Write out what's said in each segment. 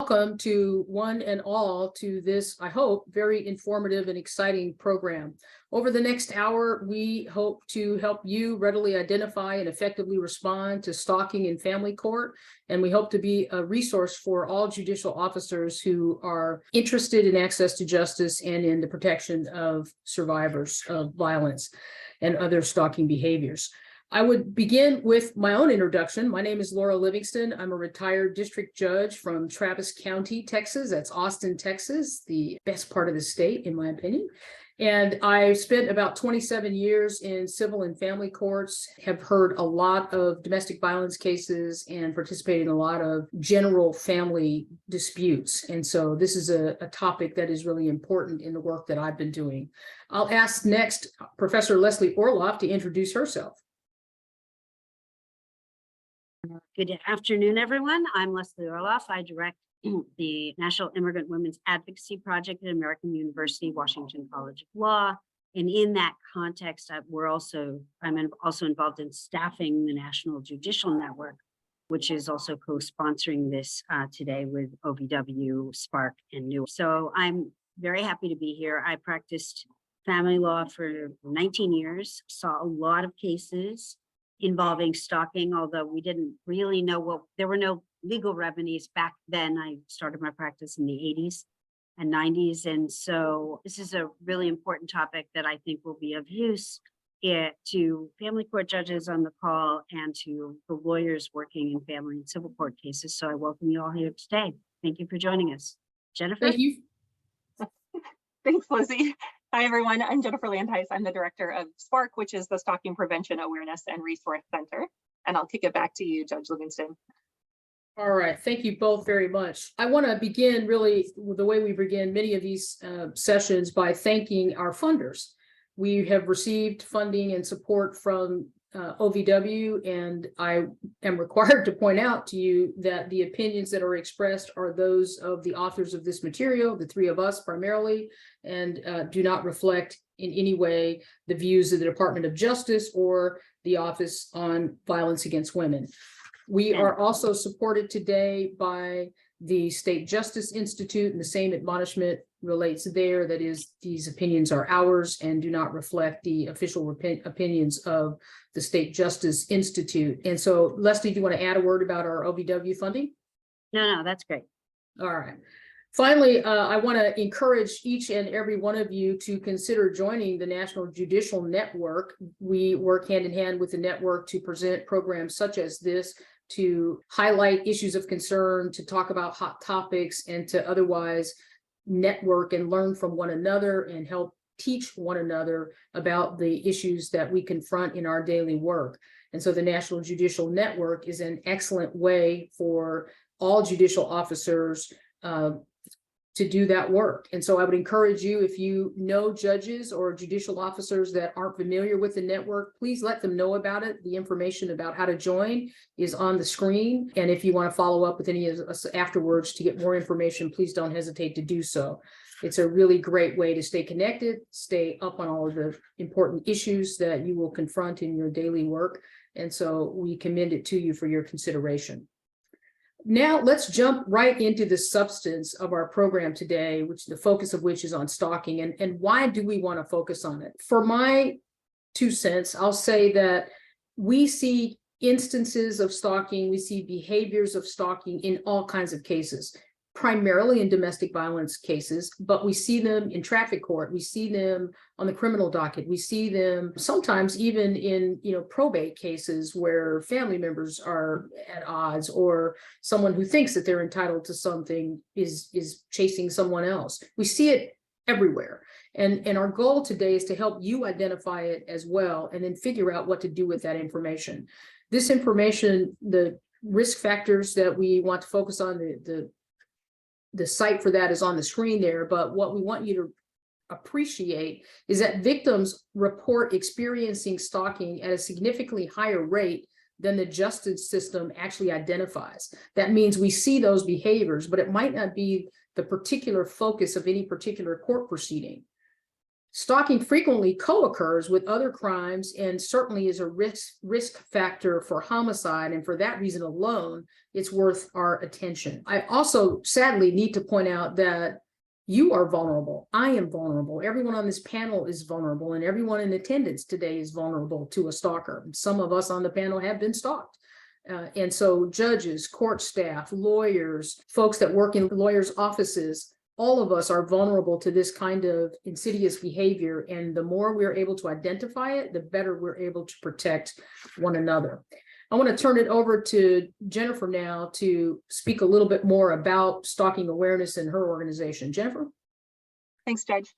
welcome to one and all to this, I hope, very informative and exciting program. Over the next hour, we hope to help you readily identify and effectively respond to stalking in family court. And we hope to be a resource for all judicial officers who are interested in access to justice and in the protection of survivors of violence and other stalking behaviors. I would begin with my own introduction. My name is Laura Livingston. I'm a retired district judge from Travis County, Texas. That's Austin, Texas, the best part of the state, in my opinion. And I spent about 27 years in civil and family courts, have heard a lot of domestic violence cases and participated in a lot of general family disputes. And so this is a topic that is really important in the work that I've been doing. I'll ask next Professor Leslie Orloff to introduce herself. Good afternoon, everyone. I'm Leslie Orloff. I direct the National Immigrant Women's Advocacy Project at American University, Washington College of Law. And in that context, I'm also involved in staffing the National Judicial Network, which is also co-sponsoring this today with OVW, Spark, and New. So I'm very happy to be here. I practiced family law for 19 years, saw a lot of cases involving stalking, although we didn't really know there were no legal remedies back then. I started my practice in the 80s and 90s. And so this is a really important topic that I think will be of use to family court judges on the call and to the lawyers working in family and civil court cases. So I welcome you all here today. Thank you for joining us. Jennifer? Thank you. Thanks, Lizzie. Hi, everyone. I'm Jennifer Landheis. I'm the director of Spark, which is the Stalking Prevention Awareness and Resource Center. And I'll kick it back to you, Judge Livingston. All right. Thank you both very much. I want to begin really with the way we begin many of these sessions by thanking our funders. We have received funding and support from OVW, and I am required to point out to you that the opinions that are expressed are those of the authors of this material, the three of us primarily, and do not reflect in any way the views of the Department of Justice or the Office on Violence Against Women. We are also supported today by the State Justice Institute, and the same admonishment relates there. That is, these opinions are ours and do not reflect the official opinions of the State Justice Institute. And so, Leslie, do you want to add a word about our OVW funding? No, that's great. All right. Finally, I want to encourage each and every one of you to consider joining the National Judicial Network. We work hand in hand with the network to present programs such as this, to highlight issues of concern, to talk about hot topics, and to otherwise network and learn from one another and help teach one another about the issues that we confront in our daily work. And so the National Judicial Network is an excellent way for all judicial officers to do that work. And so I would encourage you, if you know judges or judicial officers that aren't familiar with the network, please let them know about it. The information about how to join is on the screen. And if you want to follow up with any of us afterwards to get more information, please don't hesitate to do so. It's a really great way to stay connected, stay up on all of the important issues that you will confront in your daily work. And so we commend it to you for your consideration. Now let's jump right into the substance of our program today, which the focus of which is on stalking. And why do we want to focus on it? For my 2 cents, I'll say that we see instances of stalking, we see behaviors of stalking in all kinds of cases, primarily in domestic violence cases, but we see them in traffic court, we see them on the criminal docket, we see them sometimes even in probate cases where family members are at odds, or someone who thinks that they're entitled to something is chasing someone else. We see it everywhere. And our goal today is to help you identify it as well, and then figure out what to do with that information. This information, the risk factors that we want to focus on, the site for that is on the screen there, but what we want you to appreciate is that victims report experiencing stalking at a significantly higher rate than the justice system actually identifies. That means we see those behaviors, but it might not be the particular focus of any particular court proceeding. Stalking frequently co-occurs with other crimes and certainly is a risk factor for homicide. And for that reason alone, it's worth our attention. I also sadly need to point out that you are vulnerable. I am vulnerable. Everyone on this panel is vulnerable, and everyone in attendance today is vulnerable to a stalker. Some of us on the panel have been stalked. And so judges, court staff, lawyers, folks that work in lawyers' offices, all of us are vulnerable to this kind of insidious behavior. And the more we're able to identify it, the better we're able to protect one another. I want to turn it over to Jennifer now to speak a little bit more about stalking awareness in her organization. Jennifer? Thanks, Judge.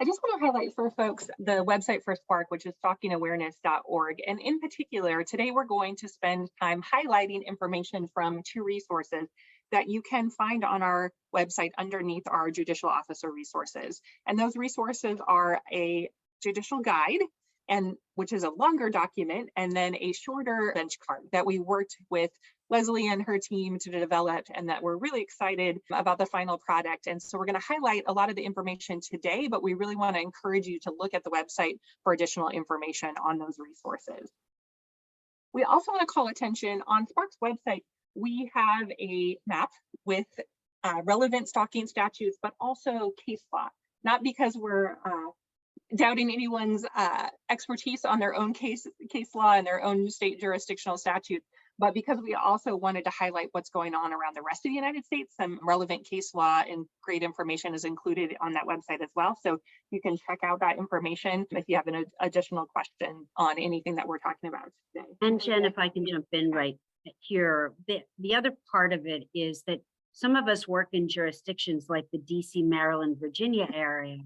I just want to highlight for folks the website for Spark, which is stalkingawareness.org. And in particular, today we're going to spend time highlighting information from 2 resources that you can find on our website underneath our judicial officer resources. And those resources are a judicial guide, and which is a longer document, and then a shorter bench card that we worked with Leslie and her team to develop, and that we're really excited about the final product. And so we're going to highlight a lot of the information today, but we really want to encourage you to look at the website for additional information on those resources. We also want to call attention on Spark's website. We have a map with relevant stalking statutes, but also case law, not because we're doubting anyone's expertise on their own case law and their own state jurisdictional statutes, but because we also wanted to highlight what's going on around the rest of the United States. Some relevant case law and great information is included on that website as well. So you can check out that information if you have an additional question on anything that we're talking about today. And Jen, if I can jump in right here, the other part of it is that some of us work in jurisdictions like the DC, Maryland, Virginia area,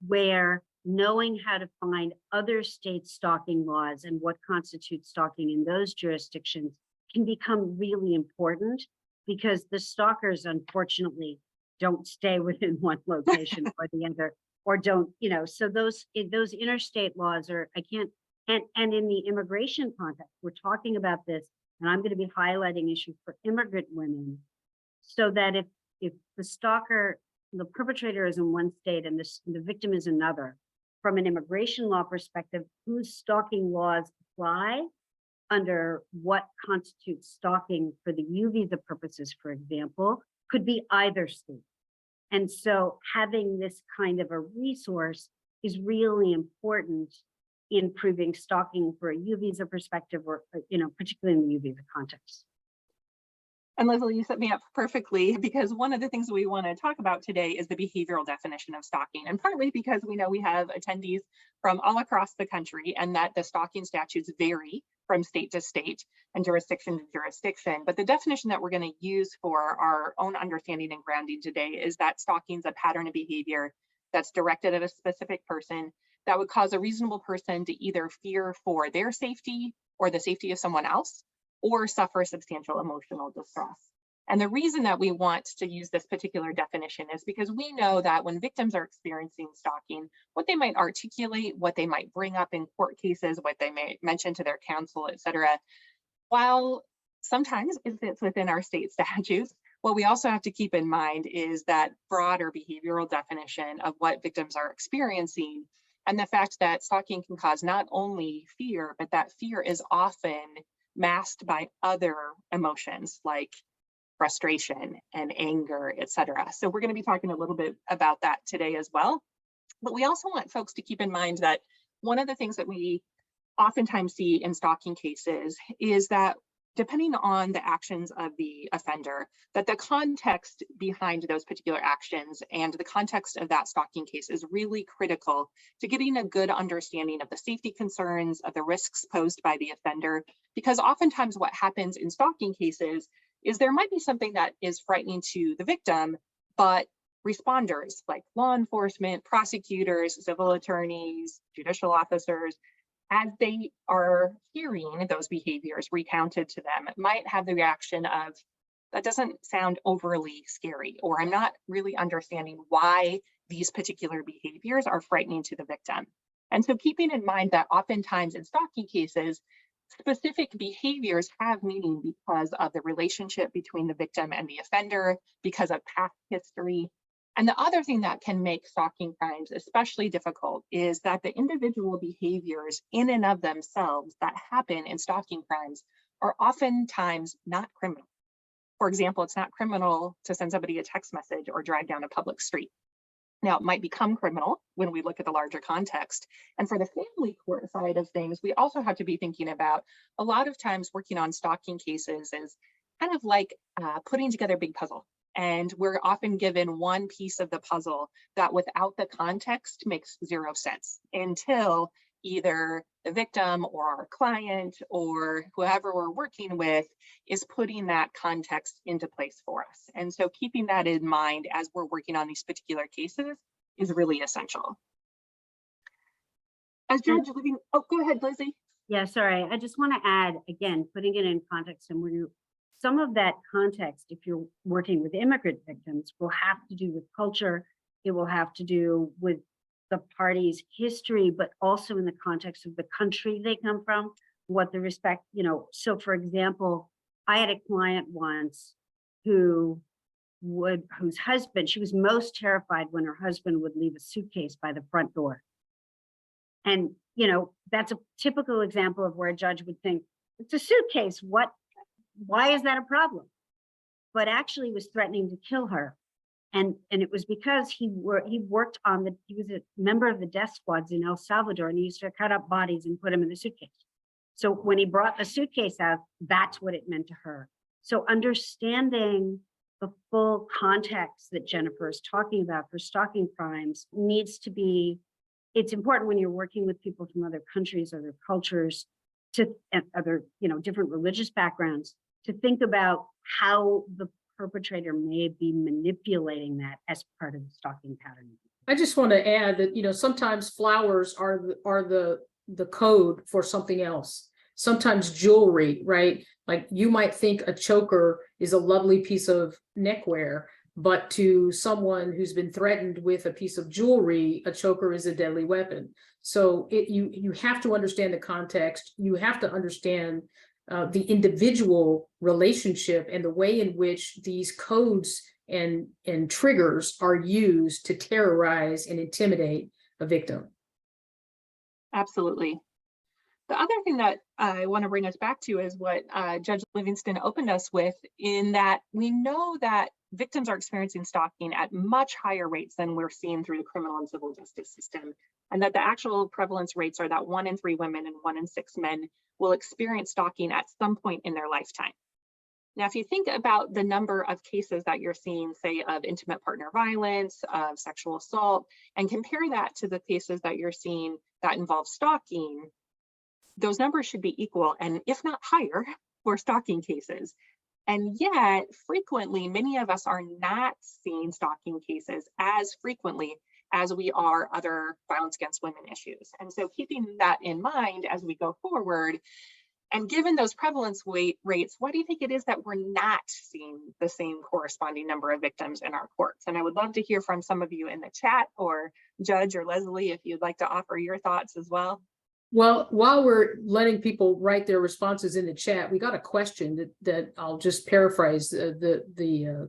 where knowing how to find other state stalking laws and what constitutes stalking in those jurisdictions can become really important, because the stalkers unfortunately don't stay within one location or the other, or don't, so those interstate laws are, and in the immigration context, we're talking about this, and I'm going to be highlighting issues for immigrant women, so that if the stalker, the perpetrator is in one state and the victim is another, from an immigration law perspective, whose stalking laws apply under what constitutes stalking for the U visa purposes, for example, could be either state. And so having this kind of a resource is really important in proving stalking for a U visa perspective, or, particularly in the U visa context. And Leslie, you set me up perfectly, because one of the things we want to talk about today is the behavioral definition of stalking, and partly because we know we have attendees from all across the country and that the stalking statutes vary from state to state and jurisdiction to jurisdiction. But the definition that we're going to use for our own understanding and grounding today is that stalking is a pattern of behavior that's directed at a specific person that would cause a reasonable person to either fear for their safety or the safety of someone else, or suffer substantial emotional distress. And the reason that we want to use this particular definition is because we know that when victims are experiencing stalking, what they might articulate, what they might bring up in court cases, what they may mention to their counsel, et cetera, while sometimes it fits within our state statutes, what we also have to keep in mind is that broader behavioral definition of what victims are experiencing, and the fact that stalking can cause not only fear, but that fear is often masked by other emotions like frustration and anger, etc. So we're going to be talking a little bit about that today as well. But we also want folks to keep in mind that one of the things that we oftentimes see in stalking cases is that depending on the actions of the offender, that the context behind those particular actions and the context of that stalking case is really critical to getting a good understanding of the safety concerns, of the risks posed by the offender. Because oftentimes what happens in stalking cases is there might be something that is frightening to the victim, but responders like law enforcement, prosecutors, civil attorneys, judicial officers, as they are hearing those behaviors recounted to them, it might have the reaction of, that doesn't sound overly scary, or I'm not really understanding why these particular behaviors are frightening to the victim. And so keeping in mind that oftentimes in stalking cases, specific behaviors have meaning because of the relationship between the victim and the offender, because of past history, And the other thing that can make stalking crimes especially difficult is that the individual behaviors in and of themselves that happen in stalking crimes are oftentimes not criminal. For example, it's not criminal to send somebody a text message or drive down a public street. Now, it might become criminal when we look at the larger context. And for the family court side of things, we also have to be thinking about a lot of times working on stalking cases is kind of like putting together a big puzzle. And we're often given one piece of the puzzle that without the context makes zero sense until either the victim or our client or whoever we're working with is putting that context into place for us. And so keeping that in mind as we're working on these particular cases is really essential. As Judge Living, oh, go ahead, Lizzie. Yeah, sorry. I just want to add, again, putting it in context, and when you, some of that context, if you're working with immigrant victims, will have to do with culture. It will have to do with the party's history, but also in the context of the country they come from, what the respect, you know. So for example, I had a client once whose husband, she was most terrified when her husband would leave a suitcase by the front door. And, you know, that's a typical example of where a judge would think, it's a suitcase, why is that a problem? But actually was threatening to kill her. And it was because he was a member of the death squads in El Salvador, and he used to cut up bodies and put them in the suitcase. So when he brought the suitcase out, that's what it meant to her. So understanding the full context that Jennifer is talking about for stalking crimes needs to be, it's important when you're working with people from other countries, other cultures, and other, you know, different religious backgrounds, to think about how the perpetrator may be manipulating that as part of the stalking pattern. I just want to add that, you know, sometimes flowers are the code for something else. Sometimes jewelry, right? Like you might think a choker is a lovely piece of neckwear, but to someone who's been threatened with a piece of jewelry, a choker is a deadly weapon. So you have to understand the context. You have to understand the individual relationship and the way in which these codes and triggers are used to terrorize and intimidate a victim. Absolutely. The other thing that I want to bring us back to is what Judge Livingston opened us with, in that we know that victims are experiencing stalking at much higher rates than we're seeing through the criminal and civil justice system, and that the actual prevalence rates are that 1 in 3 women and 1 in 6 men will experience stalking at some point in their lifetime. Now, if you think about the number of cases that you're seeing, say, of intimate partner violence, of sexual assault, and compare that to the cases that you're seeing that involve stalking, those numbers should be equal, and if not higher, for stalking cases. And yet, frequently, many of us are not seeing stalking cases as frequently as we are other violence against women issues. And so keeping that in mind as we go forward, and given those prevalence rates, why do you think it is that we're not seeing the same corresponding number of victims in our courts? And I would love to hear from some of you in the chat, or Judge or Leslie, if you'd like to offer your thoughts as well. Well, while we're letting people write their responses in the chat, we got a question that I'll just paraphrase. The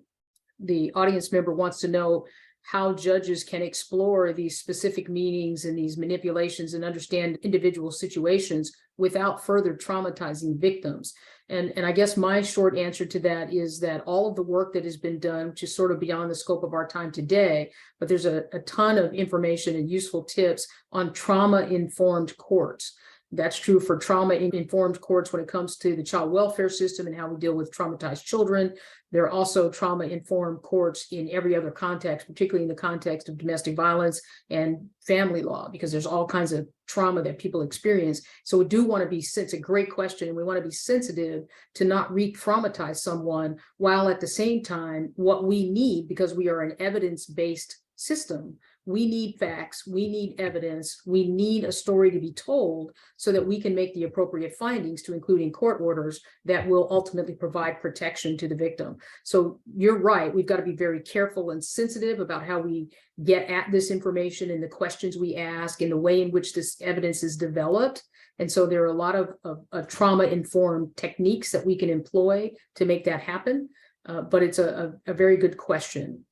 audience member wants to know how judges can explore these specific meanings and these manipulations and understand individual situations without further traumatizing victims. And I guess my short answer to that is that all of the work that has been done, which is sort of beyond the scope of our time today, but there's a ton of information and useful tips on trauma-informed courts. That's true for trauma-informed courts when it comes to the child welfare system and how we deal with traumatized children. There are also trauma-informed courts in every other context, particularly in the context of domestic violence and family law, because there's all kinds of trauma that people experience. So we do want to be, it's a great question, and we want to be sensitive to not re-traumatize someone, while at the same time, what we need, because we are an evidence-based system, we need facts, we need evidence, we need a story to be told so that we can make the appropriate findings, to including court orders that will ultimately provide protection to the victim. So you're right, we've got to be very careful and sensitive about how we get at this information and the questions we ask and the way in which this evidence is developed. And so there are a lot of trauma-informed techniques that we can employ to make that happen. But it's a very good question.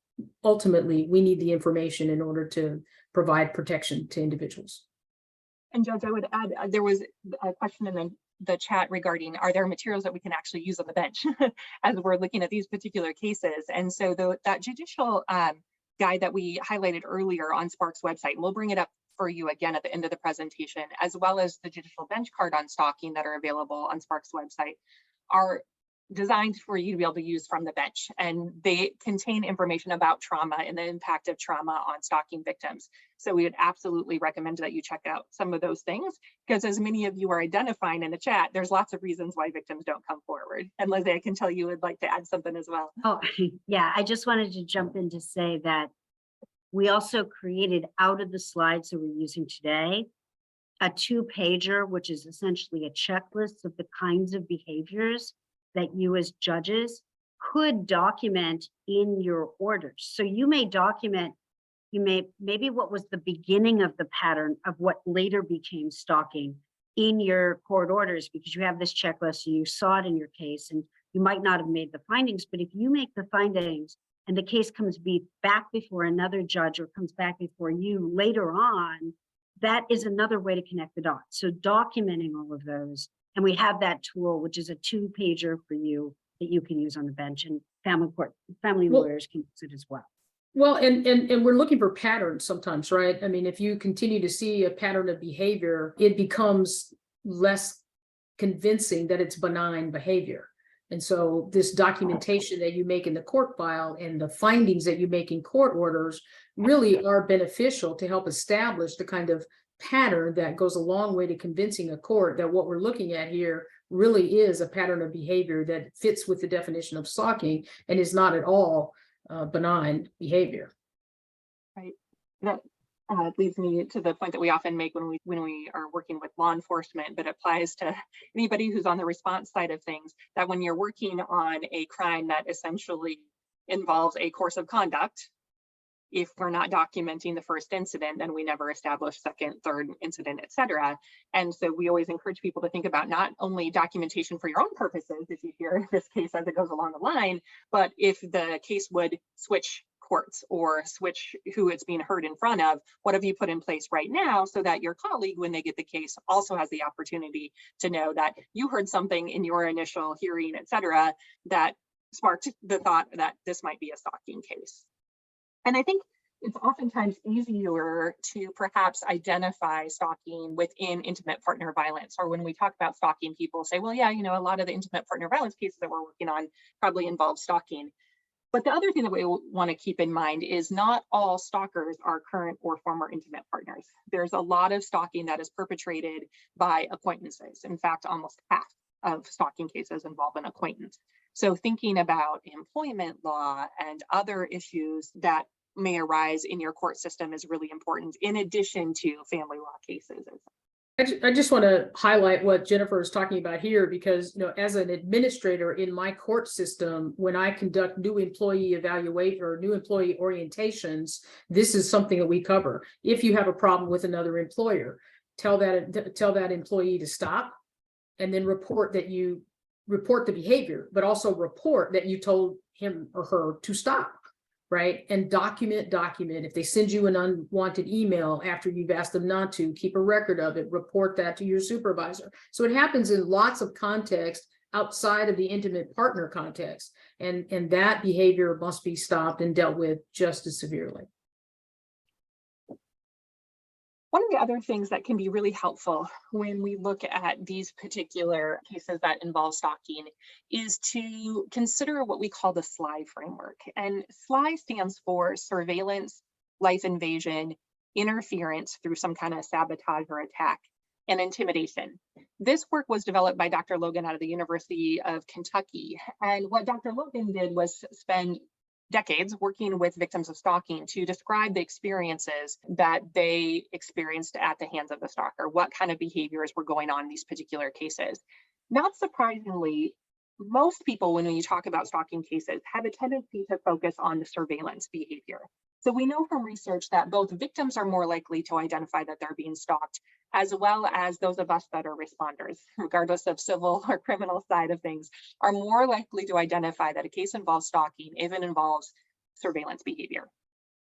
ultimately, we need the information in order to provide protection to individuals. And Judge, I would add, there was a question in the chat regarding, are there materials that we can actually use on the bench as we're looking at these particular cases? And so that judicial guide that we highlighted earlier on Spark's website, we'll bring it up for you again at the end of the presentation, as well as the judicial bench card on stalking that are available on Spark's website, are designed for you to be able to use from the bench. And they contain information about trauma and the impact of trauma on stalking victims. So we would absolutely recommend that you check out some of those things, because as many of you are identifying in the chat, there's lots of reasons why victims don't come forward. And Lizzie, I can tell you would like to add something as well. Oh, yeah, I just wanted to jump in to say that we also created, out of the slides that we're using today, a 2-pager, which is essentially a checklist of the kinds of behaviors that you as judges could document in your orders. So you may document, maybe what was the beginning of the pattern of what later became stalking in your court orders, because you have this checklist, you saw it in your case, and you might not have made the findings, but if you make the findings and the case comes back before another judge or comes back before you later on, that is another way to connect the dots. So documenting all of those. And we have that tool, which is a 2-pager for you that you can use on the bench, and family lawyers can use it as well. Well, and we're looking for patterns sometimes, right? I mean, if you continue to see a pattern of behavior, it becomes less convincing that it's benign behavior. And so this documentation that you make in the court file and the findings that you make in court orders really are beneficial to help establish the kind of pattern that goes a long way to convincing a court that what we're looking at here really is a pattern of behavior that fits with the definition of stalking and is not at all benign behavior. Right. That leads me to the point that we often make when we are working with law enforcement, but applies to anybody who's on the response side of things, that when you're working on a crime that essentially involves a course of conduct, if we're not documenting the first incident, then we never establish second, third incident, etc. And so we always encourage people to think about not only documentation for your own purposes, if you hear this case as it goes along the line, but if the case would switch courts or switch who it's being heard in front of, what have you put in place right now so that your colleague, when they get the case, also has the opportunity to know that you heard something in your initial hearing, etc., that sparked the thought that this might be a stalking case. And I think it's oftentimes easier to perhaps identify stalking within intimate partner violence, or when we talk about stalking, people say, well, yeah, you know, a lot of the intimate partner violence cases that we're working on probably involve stalking. But the other thing that we want to keep in mind is not all stalkers are current or former intimate partners. There's a lot of stalking that is perpetrated by acquaintances. In fact, almost half of stalking cases involve an acquaintance. So thinking about employment law and other issues that may arise in your court system is really important, in addition to family law cases. I just want to highlight what Jennifer is talking about here, because, you know, as an administrator in my court system, when I conduct new employee evaluation or new employee orientations, this is something that we cover. If you have a problem with another employer, tell that employee to stop, and then report the behavior, but also report that you told him or her to stop, right? And document. If they send you an unwanted email after you've asked them not to, keep a record of it, report that to your supervisor. So it happens in lots of contexts outside of the intimate partner context, and that behavior must be stopped and dealt with just as severely. One of the other things that can be really helpful when we look at these particular cases that involve stalking is to consider what we call the SLI framework. And SLI stands for surveillance, life invasion, interference through some kind of sabotage or attack, and intimidation. This work was developed by Dr. Logan out of the University of Kentucky. And what Dr. Logan did was spend decades working with victims of stalking to describe the experiences that they experienced at the hands of the stalker, what kind of behaviors were going on in these particular cases. Not surprisingly, most people, when you talk about stalking cases, have a tendency to focus on the surveillance behavior. So we know from research that both victims are more likely to identify that they're being stalked, as well as those of us that are responders, regardless of civil or criminal side of things, are more likely to identify that a case involves stalking if it involves surveillance behavior.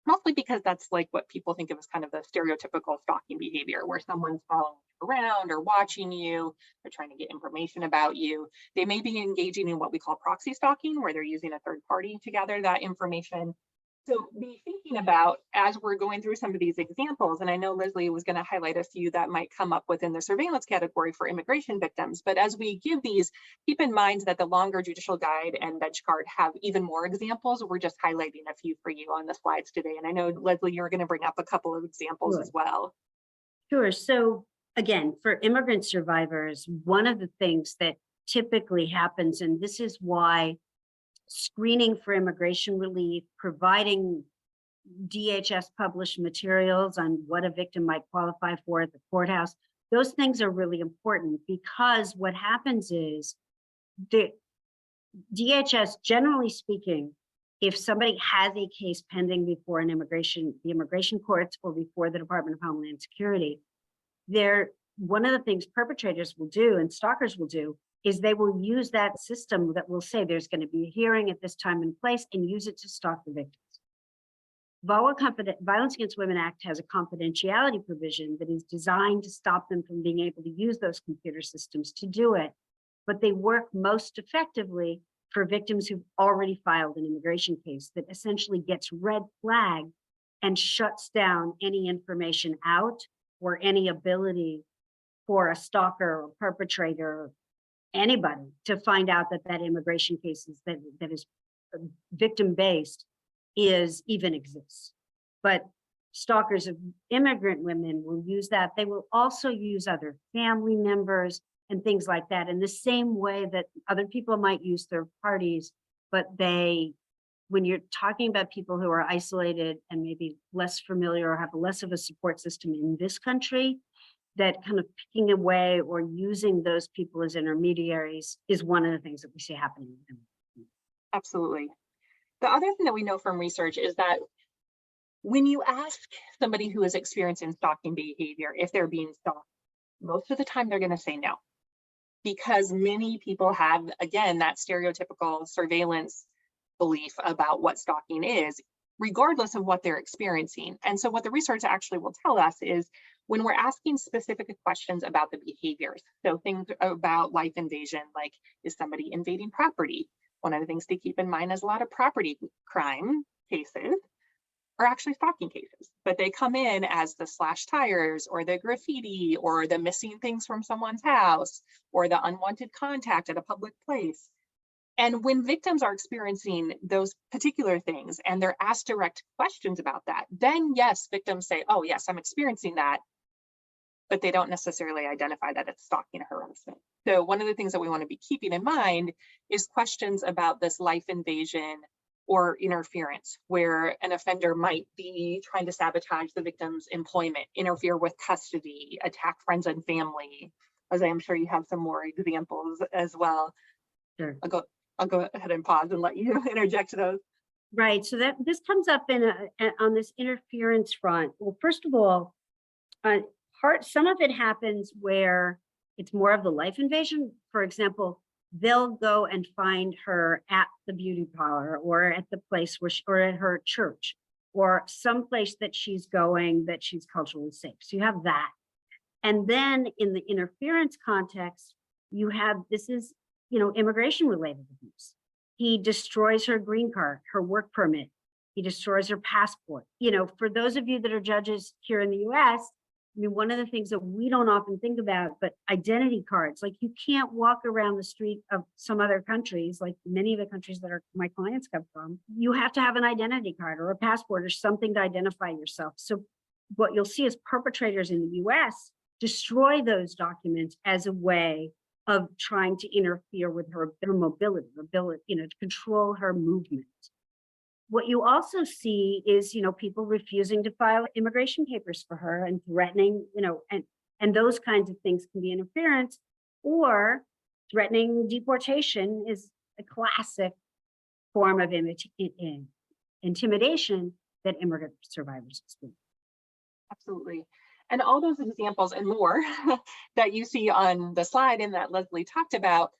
Mostly because that's like what people think of as kind of the stereotypical stalking behavior, where someone's following you around or watching you, they're trying to get information about you. They may be engaging in what we call proxy stalking, where they're using a third party to gather that information. So be thinking about, as we're going through some of these examples, and I know Leslie was going to highlight a few that might come up within the surveillance category for immigration victims, but as we give these, keep in mind that the longer judicial guide and bench card have even more examples. We're just highlighting a few for you on the slides today. And I know, Leslie, you're going to bring up a couple of examples as well. Sure. So again, for immigrant survivors, one of the things that typically happens, and this is why screening for immigration relief, providing DHS published materials on what a victim might qualify for at the courthouse, those things are really important, because what happens is the DHS, generally speaking, if somebody has a case pending before the immigration courts or before the Department of Homeland Security, one of the things perpetrators will do and stalkers will do is they will use that system that will say there's going to be a hearing at this time and place, and use it to stalk the victims. Violence Against Women Act has a confidentiality provision that is designed to stop them from being able to use those computer systems to do it, but they work most effectively for victims who've already filed an immigration case that essentially gets red flagged and shuts down any information out or any ability for a stalker or perpetrator, anybody, to find out that that immigration case that is victim-based even exists. But stalkers of immigrant women will use that. They will also use other family members and things like that in the same way that other people might use third parties, but when you're talking about people who are isolated and maybe less familiar or have less of a support system in this country, that kind of picking away or using those people as intermediaries is one of the things that we see happening. Absolutely. The other thing that we know from research is that when you ask somebody who is experiencing stalking behavior if they're being stalked, most of the time they're going to say no, because many people have, again, that stereotypical surveillance belief about what stalking is, regardless of what they're experiencing. And so what the research actually will tell us is when we're asking specific questions about the behaviors, so things about life invasion, like is somebody invading property? One of the things to keep in mind is a lot of property crime cases are actually stalking cases, but they come in as the slashed tires or the graffiti or the missing things from someone's house or the unwanted contact at a public place. And when victims are experiencing those particular things and they're asked direct questions about that, then yes, victims say, oh yes, I'm experiencing that, but they don't necessarily identify that it's stalking or harassment. So one of the things that we want to be keeping in mind is questions about this life invasion or interference, where an offender might be trying to sabotage the victim's employment, interfere with custody, attack friends and family. As I'm sure you have some more examples as well. Sure. I'll go ahead and pause and let you interject those. Right. So this comes up on this interference front. Well, first of all, some of it happens where it's more of the life invasion. For example, they'll go and find her at the beauty parlor or at the place or at her church or someplace that she's going that she's culturally safe. So you have that. And then in the interference context, you have, this is, immigration related abuse. He destroys her green card, her work permit. He destroys her passport. For those of you that are judges here in the US, one of the things that we don't often think about, but identity cards, like you can't walk around the street of some other countries, like many of the countries that my clients come from, you have to have an identity card or a passport or something to identify yourself. So what you'll see is perpetrators in the US destroy those documents as a way of trying to interfere with her mobility, to control her movement. What you also see is, people refusing to file immigration papers for her and threatening, and those kinds of things can be interference, or threatening deportation is a classic form of intimidation that immigrant survivors experience. Absolutely. And all those examples and more that you see on the slide and that Leslie talked about,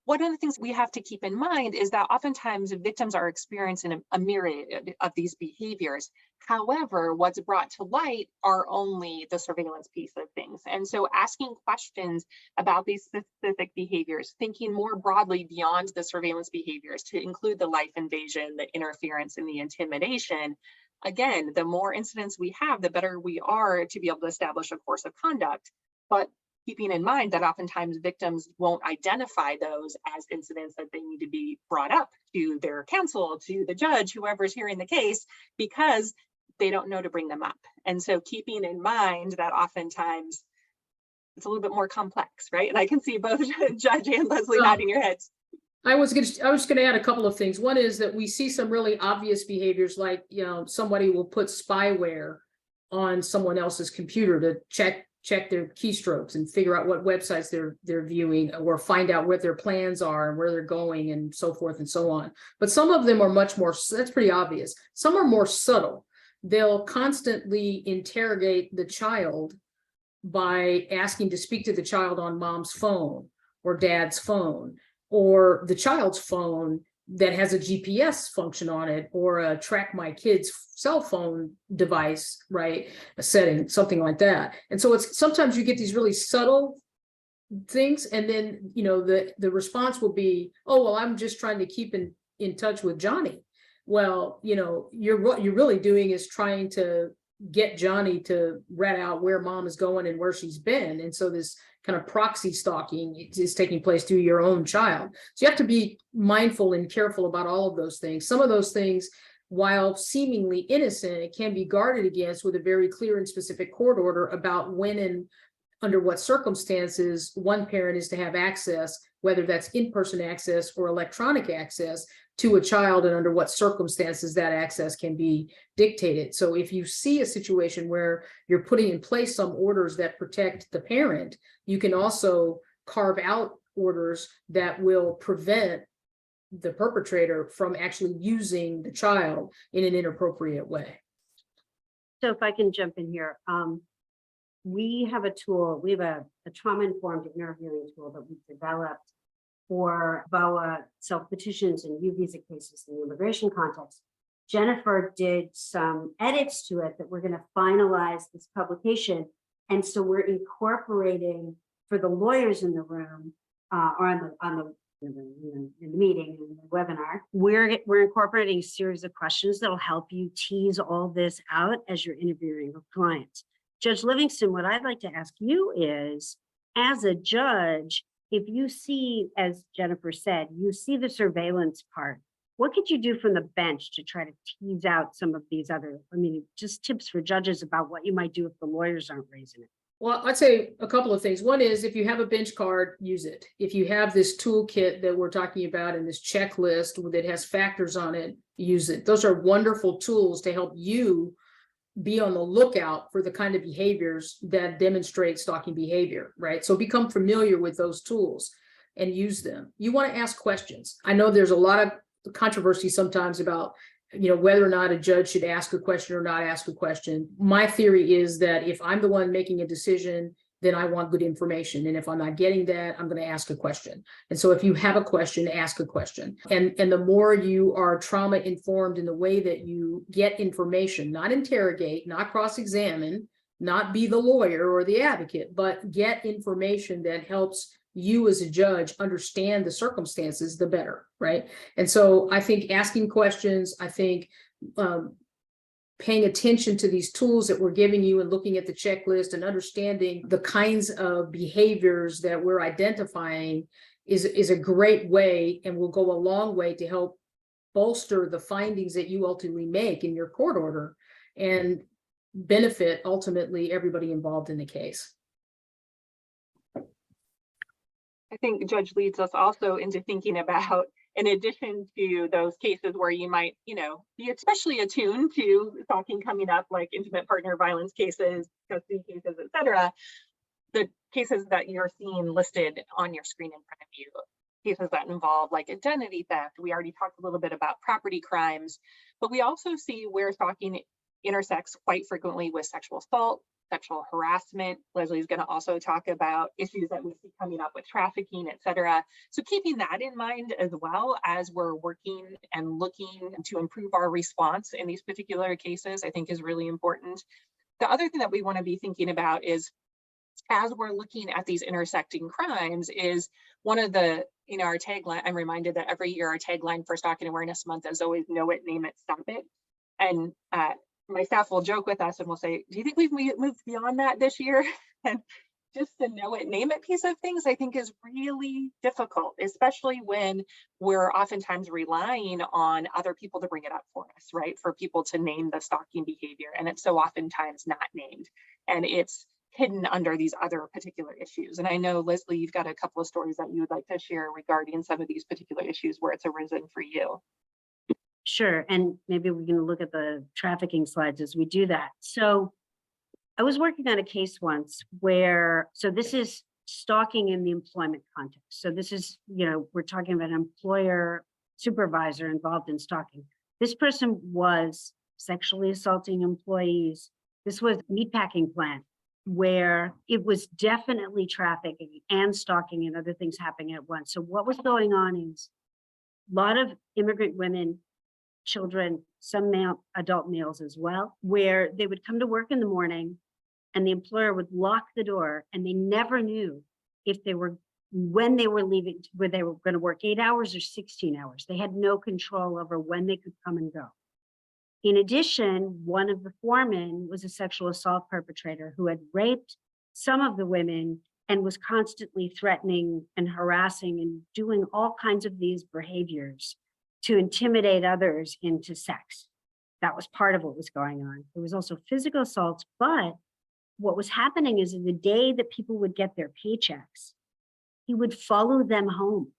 one of the things we have to keep in mind is that oftentimes victims are experiencing a myriad of these behaviors. However, what's brought to light are only the surveillance piece of things. And so asking questions about these specific behaviors, thinking more broadly beyond the surveillance behaviors to include the life invasion, the interference, and the intimidation. Again, the more incidents we have, the better we are to be able to establish a course of conduct. But keeping in mind that oftentimes victims won't identify those as incidents that they need to be brought up to their counsel, to the judge, whoever's hearing the case, because they don't know to bring them up. And so keeping in mind that oftentimes it's a little bit more complex, right? And I can see both Judge and Leslie nodding your heads. I was going to add a couple of things. One is that we see some really obvious behaviors, like, somebody will put spyware on someone else's computer to check their keystrokes and figure out what websites they're viewing, or find out what their plans are and where they're going and so forth and so on. But some of them are much more, that's pretty obvious. Some are more subtle. They'll constantly interrogate the child by asking to speak to the child on mom's phone or dad's phone, or the child's phone that has a GPS function on it, or a track my kid's cell phone device, right? A setting, something like that. And so it's sometimes you get these really subtle things, and then the response will be, oh, well, I'm just trying to keep in touch with Johnny. Well, what you're really doing is trying to get Johnny to rat out where mom is going and where she's been. And so this kind of proxy stalking is taking place through your own child. So you have to be mindful and careful about all of those things. Some of those things, while seemingly innocent, it can be guarded against with a very clear and specific court order about when and under what circumstances one parent is to have access, whether that's in-person access or electronic access to a child, and under what circumstances that access can be dictated. So if you see a situation where you're putting in place some orders that protect the parent, you can also carve out orders that will prevent the perpetrator from actually using the child in an inappropriate way. So if I can jump in here, we have a tool, we have a trauma-informed interviewing tool that we've developed for VOA self-petitions and U visa cases in the immigration context. Jennifer did some edits to it that we're going to finalize this publication. And so we're incorporating, for the lawyers in the room, or in the meeting, in the webinar, we're incorporating a series of questions that will help you tease all this out as you're interviewing with clients. Judge Livingston, what I'd like to ask you is, as a judge, if you see, as Jennifer said, you see the surveillance part, what could you do from the bench to try to tease out some of these other, just tips for judges about what you might do if the lawyers aren't raising it? Well, I'd say a couple of things. One is, if you have a bench card, use it. If you have this toolkit that we're talking about and this checklist that has factors on it, use it. Those are wonderful tools to help you be on the lookout for the kind of behaviors that demonstrate stalking behavior, right? So become familiar with those tools and use them. You want to ask questions. I know there's a lot of controversy sometimes about, whether or not a judge should ask a question or not ask a question. My theory is that if I'm the one making a decision, then I want good information. And if I'm not getting that, I'm going to ask a question. And so if you have a question, ask a question. And the more you are trauma informed in the way that you get information, not interrogate, not cross-examine, not be the lawyer or the advocate, but get information that helps you as a judge understand the circumstances, the better, right? And so I think asking questions, I think paying attention to these tools that we're giving you and looking at the checklist and understanding the kinds of behaviors that we're identifying is a great way, and will go a long way to help bolster the findings that you ultimately make in your court order and benefit ultimately everybody involved in the case. I think Judge leads us also into thinking about, in addition to those cases where you might, be especially attuned to stalking coming up, like intimate partner violence cases, custody cases, et cetera, the cases that you're seeing listed on your screen in front of you, cases that involve like identity theft. We already talked a little bit about property crimes, but we also see where stalking intersects quite frequently with sexual assault, sexual harassment. Leslie's going to also talk about issues that we see coming up with trafficking, et cetera. So keeping that in mind as well as we're working and looking to improve our response in these particular cases, I think is really important. The other thing that we want to be thinking about is, as we're looking at these intersecting crimes, is one of the, our tagline, I'm reminded that every year our tagline for Stalking Awareness Month is always know it, name it, stop it. And my staff will joke with us and will say, do you think we've moved beyond that this year? And just the know it, name it piece of things, I think is really difficult, especially when we're oftentimes relying on other people to bring it up for us, right? For people to name the stalking behavior. And it's so oftentimes not named. And it's hidden under these other particular issues. And I know, Leslie, you've got a couple of stories that you would like to share regarding some of these particular issues where it's arisen for you. Sure. And maybe we can look at the trafficking slides as we do that. So I was working on a case once where, so this is stalking in the employment context. So this is, we're talking about an employer supervisor involved in stalking. This person was sexually assaulting employees. This was a meatpacking plant where it was definitely trafficking and stalking and other things happening at once. So what was going on is a lot of immigrant women, children, some adult males as well, where they would come to work in the morning and the employer would lock the door and they never knew when they were leaving, where they were going to work 8 hours or 16 hours. They had no control over when they could come and go. In addition, one of the foremen was a sexual assault perpetrator who had raped some of the women and was constantly threatening and harassing and doing all kinds of these behaviors to intimidate others into sex. That was part of what was going on. There was also physical assaults, but what was happening is in the day that people would get their paychecks, he would follow them home,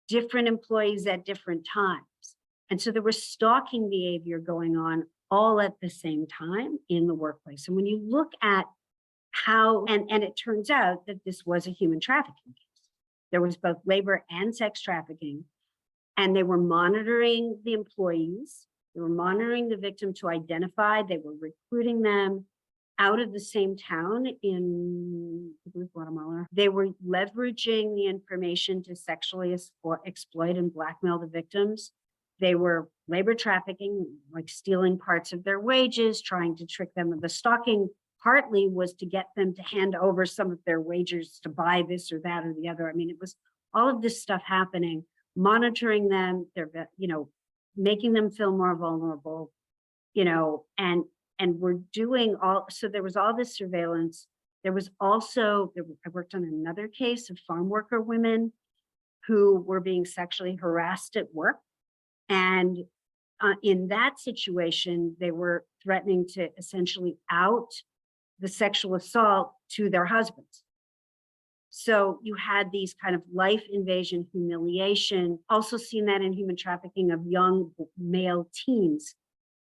different employees at different times. And so there was stalking behavior going on all at the same time in the workplace. And when you look at how, and it turns out that this was a human trafficking case. There was both labor and sex trafficking, and they were monitoring the employees. They were monitoring the victim to identify. They were recruiting them out of the same town in Guatemala. They were leveraging the information to sexually exploit and blackmail the victims. They were labor trafficking, like stealing parts of their wages, trying to trick them. The stalking partly was to get them to hand over some of their wages to buy this or that or the other. I mean, it was all of this stuff happening, monitoring them, making them feel more vulnerable, and we're doing all, so there was all this surveillance. There was also, I worked on another case of farm worker women who were being sexually harassed at work. And in that situation, they were threatening to essentially out the sexual assault to their husbands. So you had these kind of life invasion, humiliation, also seen that in human trafficking of young male teens,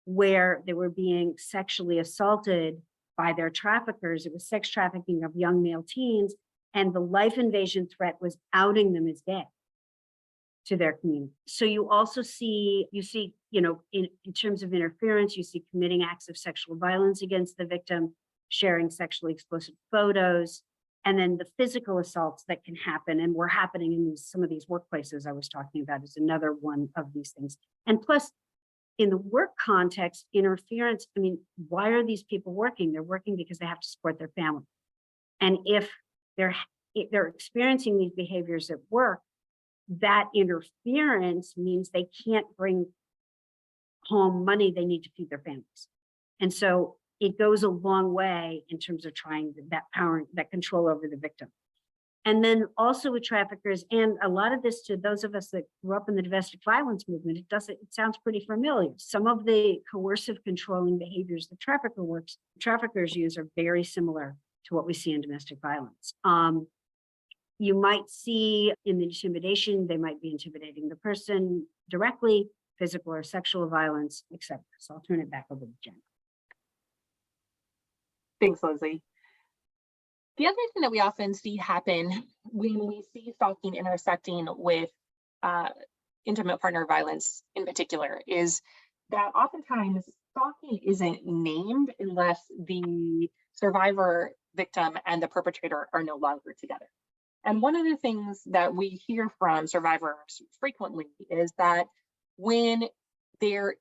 where they were being sexually assaulted by their traffickers. It was sex trafficking of young male teens, and the life invasion threat was outing them as gay to their community. So you also see, in terms of interference, you see committing acts of sexual violence against the victim, sharing sexually explicit photos, and then the physical assaults that can happen and were happening in some of these workplaces I was talking about is another one of these things. And plus, in the work context, interference, I mean, why are these people working? They're working because they have to support their family. And if they're experiencing these behaviors at work, that interference means they can't bring home money they need to feed their families. And so it goes a long way in terms of trying that power, that control over the victim. And then also with traffickers, and a lot of this to those of us that grew up in the domestic violence movement, it sounds pretty familiar. Some of the coercive controlling behaviors that traffickers use are very similar to what we see in domestic violence. You might see in the intimidation, they might be intimidating the person directly, physical or sexual violence, etc. So I'll turn it back over to Jen. Thanks, Leslie. The other thing that we often see happen when we see stalking intersecting with intimate partner violence in particular is that oftentimes stalking isn't named unless the survivor, victim, and the perpetrator are no longer together. And one of the things that we hear from survivors frequently is that when they're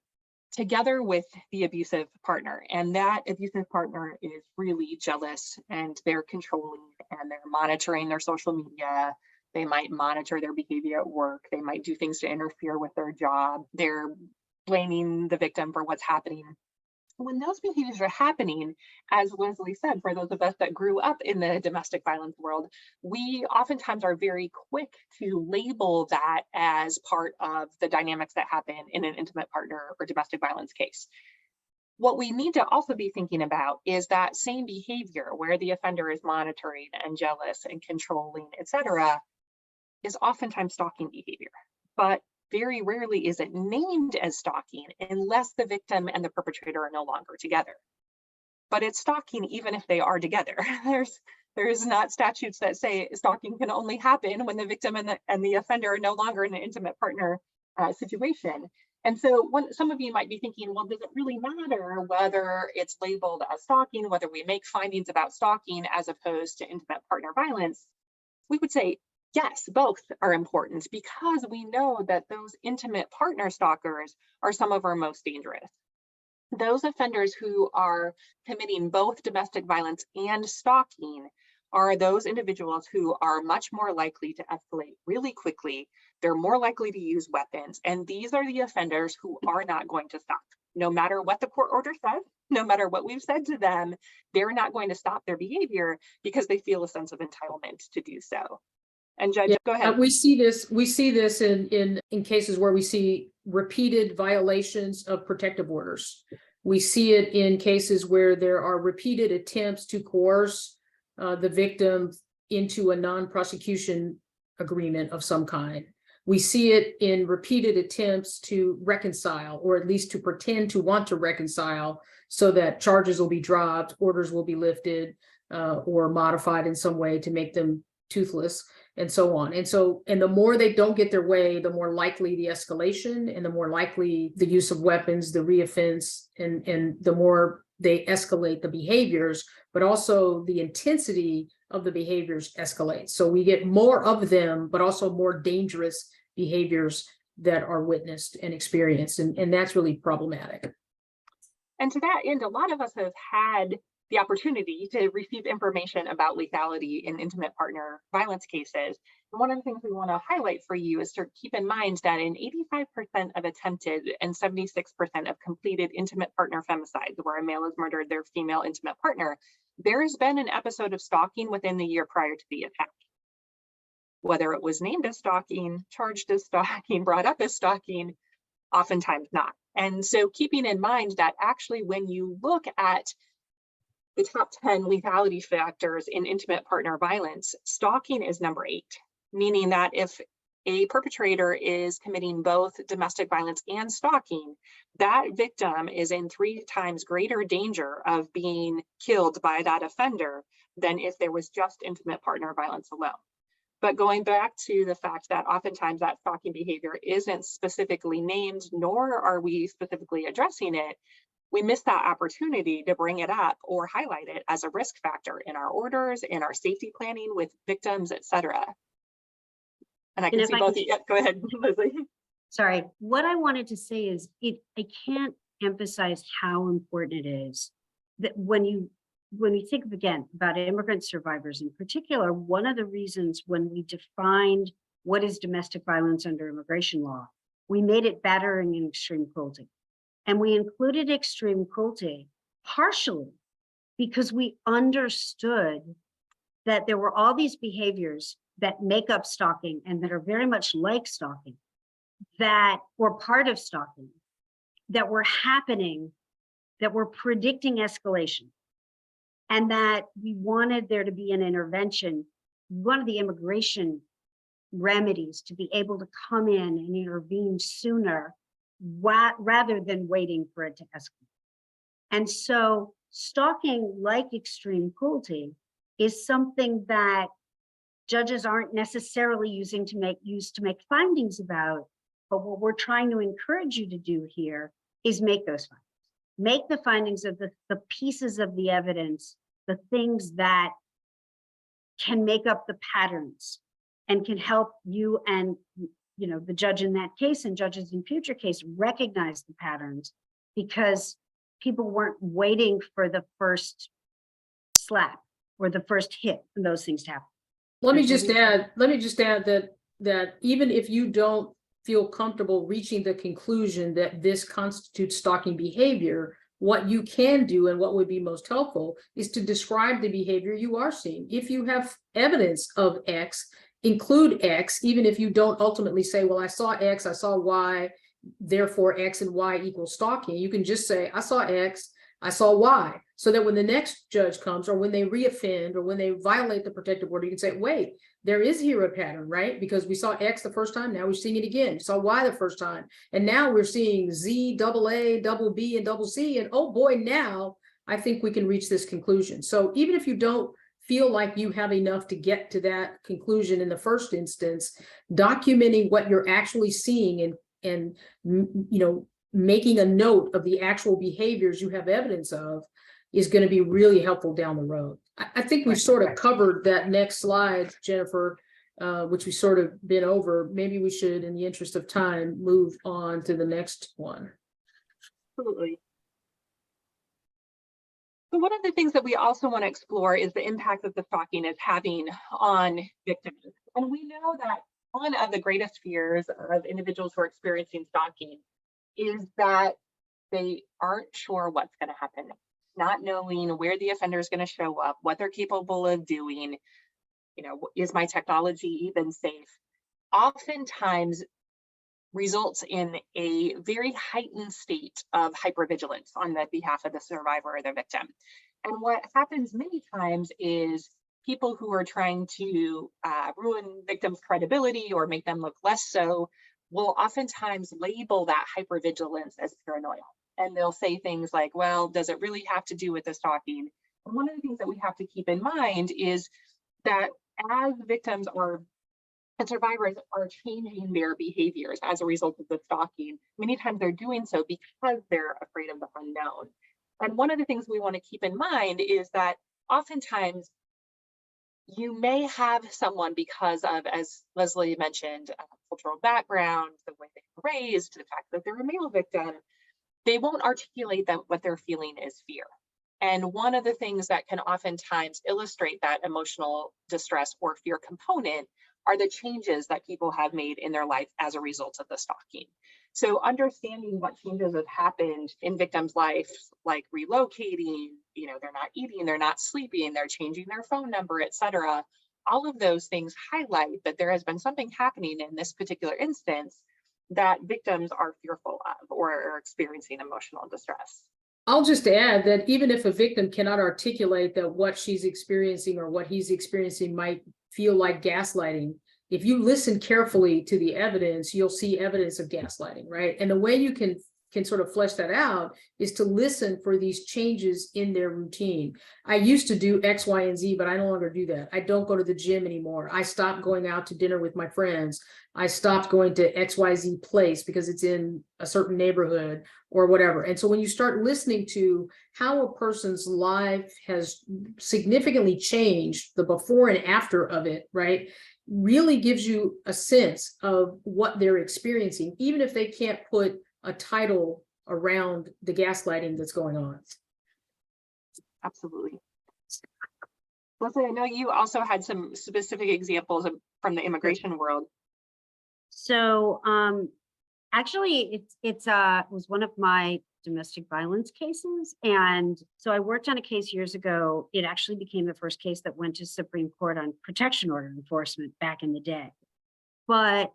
together with the abusive partner, and that abusive partner is really jealous and they're controlling and they're monitoring their social media, they might monitor their behavior at work, they might do things to interfere with their job, they're blaming the victim for what's happening. When those behaviors are happening, as Leslie said, for those of us that grew up in the domestic violence world, we oftentimes are very quick to label that as part of the dynamics that happen in an intimate partner or domestic violence case. What we need to also be thinking about is that same behavior where the offender is monitoring and jealous and controlling, etc., is oftentimes stalking behavior. But very rarely is it named as stalking unless the victim and the perpetrator are no longer together. But it's stalking even if they are together. There's not statutes that say stalking can only happen when the victim and the offender are no longer in an intimate partner situation. And so some of you might be thinking, well, does it really matter whether it's labeled as stalking, whether we make findings about stalking as opposed to intimate partner violence? We would say, yes, both are important because we know that those intimate partner stalkers are some of our most dangerous. Those offenders who are committing both domestic violence and stalking are those individuals who are much more likely to escalate really quickly. They're more likely to use weapons. And these are the offenders who are not going to stop. No matter what the court order says, no matter what we've said to them, they're not going to stop their behavior because they feel a sense of entitlement to do so. And Judge, go ahead. We see this in cases where we see repeated violations of protective orders. We see it in cases where there are repeated attempts to coerce the victim into a non-prosecution agreement of some kind. We see it in repeated attempts to reconcile, or at least to pretend to want to reconcile, so that charges will be dropped, orders will be lifted, or modified in some way to make them toothless, and so on. And the more they don't get their way, the more likely the escalation and the more likely the use of weapons, the reoffense, and the more they escalate the behaviors, but also the intensity of the behaviors escalates. So we get more of them, but also more dangerous behaviors that are witnessed and experienced. And that's really problematic. And to that end, a lot of us have had the opportunity to receive information about lethality in intimate partner violence cases. And one of the things we want to highlight for you is to keep in mind that in 85% of attempted and 76% of completed intimate partner femicides, where a male has murdered their female intimate partner, there has been an episode of stalking within the year prior to the attack. Whether it was named as stalking, charged as stalking, brought up as stalking, oftentimes not. And so keeping in mind that actually when you look at the top 10 lethality factors in intimate partner violence, stalking is number 8, meaning that if a perpetrator is committing both domestic violence and stalking, that victim is in 3 times greater danger of being killed by that offender than if there was just intimate partner violence alone. But going back to the fact that oftentimes that stalking behavior isn't specifically named, nor are we specifically addressing it, we miss that opportunity to bring it up or highlight it as a risk factor in our orders, in our safety planning with victims, etc. And I can see both. Yeah, go ahead, Leslie. Sorry, what I wanted to say is I can't emphasize how important it is that when you think again about immigrant survivors in particular, one of the reasons when we defined what is domestic violence under immigration law, we made it battering and extreme cruelty. And we included extreme cruelty partially because we understood that there were all these behaviors that make up stalking and that are very much like stalking, that were part of stalking, that were happening, that were predicting escalation, and that we wanted there to be an intervention. One of the immigration remedies to be able to come in and intervene sooner rather than waiting for it to escalate. And so stalking, like extreme cruelty, is something that judges aren't necessarily used to make findings about, but what we're trying to encourage you to do here is make those findings. make the findings of the pieces of the evidence, the things that can make up the patterns and can help you and the judge in that case and judges in future case recognize the patterns, because people weren't waiting for the first slap or the first hit for those things to happen. Let me just add that even if you don't feel comfortable reaching the conclusion that this constitutes stalking behavior, what you can do and what would be most helpful is to describe the behavior you are seeing. If you have evidence of X, include X, even if you don't ultimately say, well, I saw X, I saw Y, therefore X and Y equals stalking. You can just say, I saw X, I saw Y, so that when the next judge comes, or when they reoffend, or when they violate the protective order, you can say, wait, there is here a pattern, right? Because we saw X the first time, now we're seeing it again. Saw Y the first time, and now we're seeing Z, double A, double B, and double C, and oh boy, now I think we can reach this conclusion. So even if you don't feel like you have enough to get to that conclusion in the first instance, documenting what you're actually seeing and making a note of the actual behaviors you have evidence of is going to be really helpful down the road. I think we've sort of covered that next slide, Jennifer, which we sort of been over. Maybe we should, in the interest of time, move on to the next one. Absolutely. So one of the things that we also want to explore is the impact that the stalking is having on victims. And we know that one of the greatest fears of individuals who are experiencing stalking is that they aren't sure what's going to happen, not knowing where the offender is going to show up, what they're capable of doing, is my technology even safe? Oftentimes results in a very heightened state of hypervigilance on the behalf of the survivor or the victim. And what happens many times is people who are trying to ruin victims' credibility or make them look less so will oftentimes label that hypervigilance as paranoia. And they'll say things like, well, does it really have to do with the stalking? And one of the things that we have to keep in mind is that as victims and survivors are changing their behaviors as a result of the stalking, many times they're doing so because they're afraid of the unknown. And one of the things we want to keep in mind is that oftentimes you may have someone, because of, as Leslie mentioned, cultural background, the way they were raised, the fact that they're a male victim, they won't articulate that what they're feeling is fear. And one of the things that can oftentimes illustrate that emotional distress or fear component are the changes that people have made in their life as a result of the stalking. So understanding what changes have happened in victims' lives, like relocating, they're not eating, they're not sleeping, they're changing their phone number, etc. All of those things highlight that there has been something happening in this particular instance that victims are fearful of or are experiencing emotional distress. I'll just add that even if a victim cannot articulate that what she's experiencing or what he's experiencing might feel like gaslighting, if you listen carefully to the evidence, you'll see evidence of gaslighting, right? And the way you can sort of flesh that out is to listen for these changes in their routine. I used to do X, Y, and Z, but I no longer do that. I don't go to the gym anymore. I stopped going out to dinner with my friends. I stopped going to XYZ place because it's in a certain neighborhood or whatever. And so when you start listening to how a person's life has significantly changed, the before and after of it, right, really gives you a sense of what they're experiencing, even if they can't put a title around the gaslighting that's going on. Absolutely. Leslie, I know you also had some specific examples from the immigration world. So actually it was one of my domestic violence cases. And so I worked on a case years ago. It actually became the first case that went to Supreme Court on protection order enforcement back in the day. But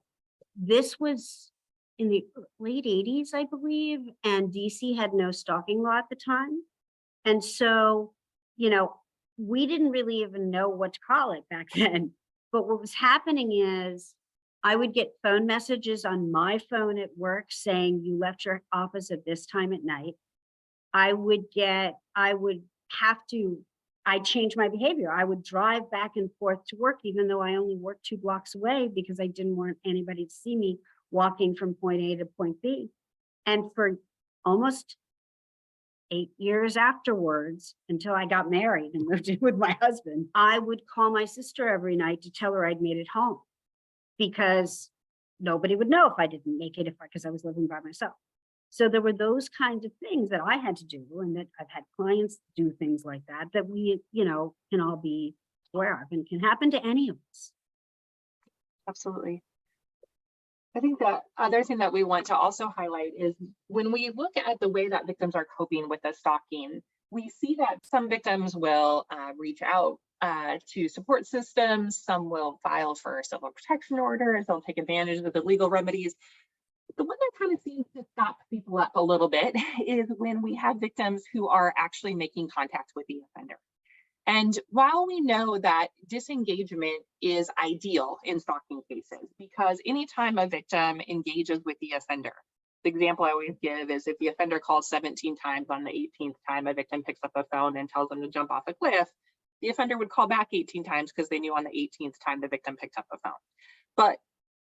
this was in the late 80s, I believe, and DC had no stalking law at the time. And so, we didn't really even know what to call it back then. But what was happening is I would get phone messages on my phone at work saying you left your office at this time at night. I changed my behavior. I would drive back and forth to work, even though I only worked 2 blocks away, because I didn't want anybody to see me walking from point A to point B. And for almost 8 years afterwards, until I got married and moved in with my husband, I would call my sister every night to tell her I'd made it home, because nobody would know if I didn't make it because I was living by myself. So there were those kinds of things that I had to do, and that I've had clients do things like that, that we, can all be aware of, and can happen to any of us. Absolutely. I think the other thing that we want to also highlight is when we look at the way that victims are coping with the stalking, we see that some victims will reach out to support systems, some will file for civil protection orders, they'll take advantage of the legal remedies. The one that kind of seems to stop people up a little bit is when we have victims who are actually making contact with the offender. And while we know that disengagement is ideal in stalking cases, because anytime a victim engages with the offender, the example I always give is if the offender calls 17 times, on the 18th time a victim picks up a phone and tells them to jump off a cliff, the offender would call back 18 times because they knew on the 18th time the victim picked up a phone. But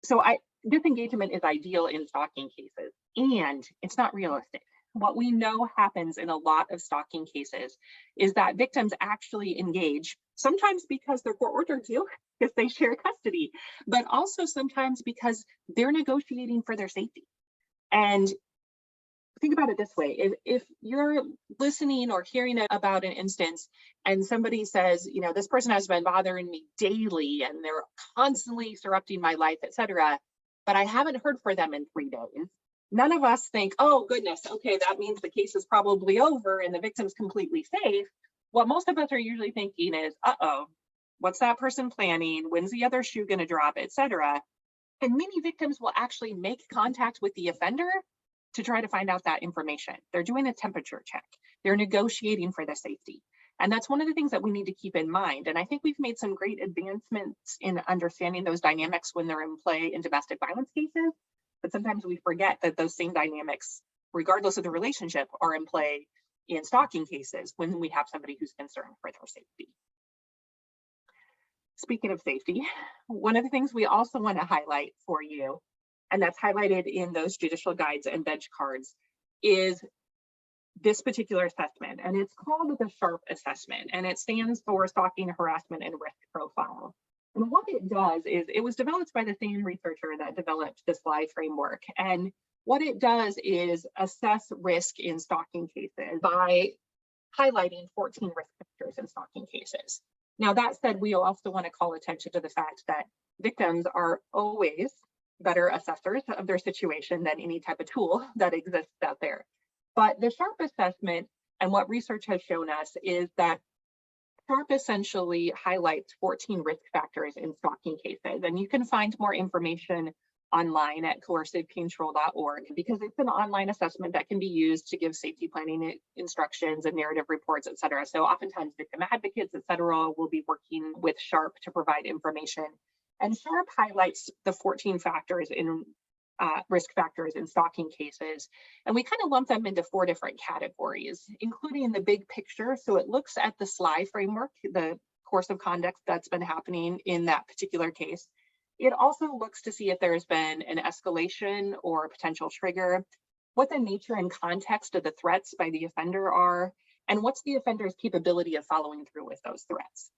so disengagement is ideal in stalking cases, and it's not realistic. What we know happens in a lot of stalking cases is that victims actually engage, sometimes because they're court ordered to, because they share custody, but also sometimes because they're negotiating for their safety. And think about it this way, if you're listening or hearing about an instance and somebody says, this person has been bothering me daily and they're constantly disrupting my life, etc., but I haven't heard from them in 3 days. None of us think, oh goodness, okay, that means the case is probably over and the victim's completely safe. What most of us are usually thinking is, uh-oh, what's that person planning? When's the other shoe going to drop, etc. And many victims will actually make contact with the offender to try to find out that information. They're doing a temperature check. They're negotiating for their safety. And that's one of the things that we need to keep in mind. And I think we've made some great advancements in understanding those dynamics when they're in play in domestic violence cases. But sometimes we forget that those same dynamics, regardless of the relationship, are in play in stalking cases when we have somebody who's concerned for their safety. Speaking of safety, one of the things we also want to highlight for you, and that's highlighted in those judicial guides and bench cards, is this particular assessment. And it's called the SHARP assessment, and it stands for Stalking, Harassment, and Risk Profile. And what it does is, it was developed by the same researcher that developed the SLY framework. And what it does is assess risk in stalking cases by highlighting 14 risk factors in stalking cases. Now, that said, we also want to call attention to the fact that victims are always better assessors of their situation than any type of tool that exists out there. But the SHARP assessment, and what research has shown us, is that SHARP essentially highlights 14 risk factors in stalking cases. And you can find more information online at coercivecontrol.org, because it's an online assessment that can be used to give safety planning instructions and narrative reports, et cetera. So oftentimes victim advocates, et cetera, will be working with SHARP to provide information. And SHARP highlights the 14 factors in risk factors in stalking cases. And we kind of lump them into 4 different categories, including the big picture. So it looks at the SLY framework, the course of conduct that's been happening in that particular case. It also looks to see if there's been an escalation or a potential trigger, what the nature and context of the threats by the offender are, and what's the offender's capability of following through with those threats.